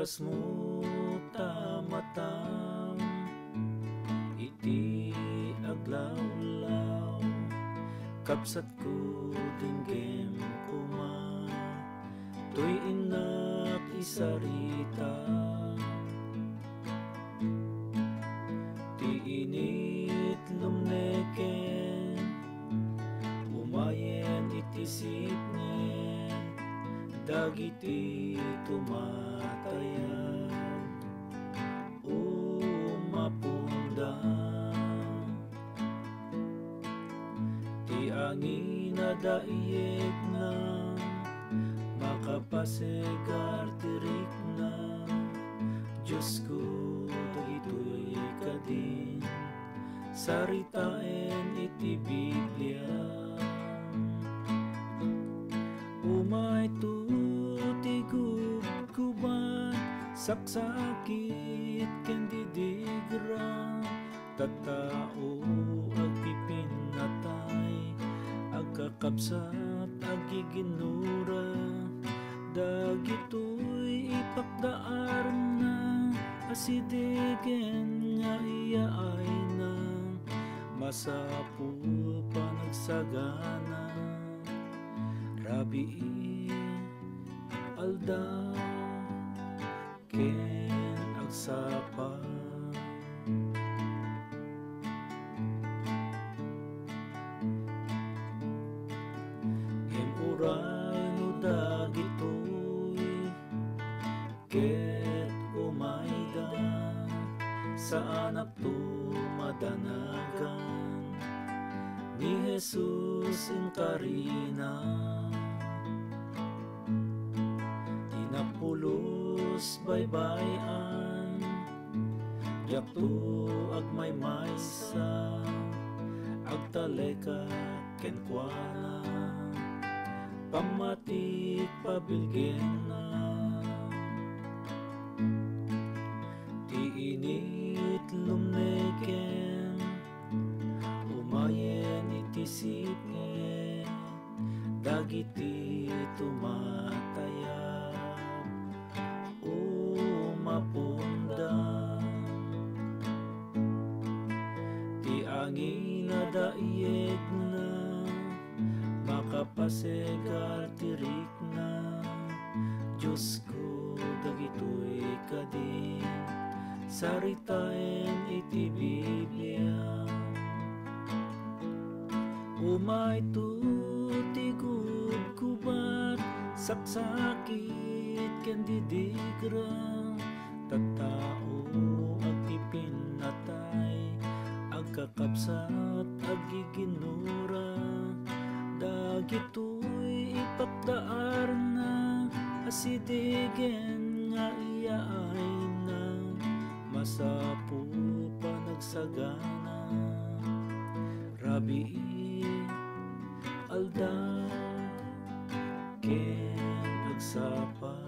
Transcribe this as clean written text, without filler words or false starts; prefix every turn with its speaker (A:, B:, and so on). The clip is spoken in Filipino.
A: oras mo tamatam, iti aglawlaw, kapsat ko dinggem kuma, to'y inak isarita. Ti init lumneken, umayen iti sipnen, dagiti tumatayag umapundang. Ti angin na daiyeg na makapasegar tirik na, Diyos ko dagito'y kadin, saritaen iti Biblia. Umay tuti gubguban, saksakit ken didigra, tattao agpipinatay, agkakabsat agiginura, dagito'y ipakdaar na, asidegen nga iyaay na, masapul panagsagana. Rabii alda ken agsapa, emuray no dagitoy ket umayda, saan apto madanagan ni Jesus inkarina. Tinapulos baybayan, yakto agmaymaysa, agtaleka kenkwana, pamatik pabilgen na. Ti init lumneken, umayen iti sipngen, dagiti tumatayag umapundang. Ti angin na daiyeg na makapasegar tirik na, Diyos ko dagito'y kadin, saritaen iti Biblia. Umay tuti gubgubat, saksakit ken didigra, tattao agpipinatay, agkakabsat agiginura, dagito'y ipakdaar na, asidegen nga iyaay na, masapul panagsagana. Rabii alda ken agsapa.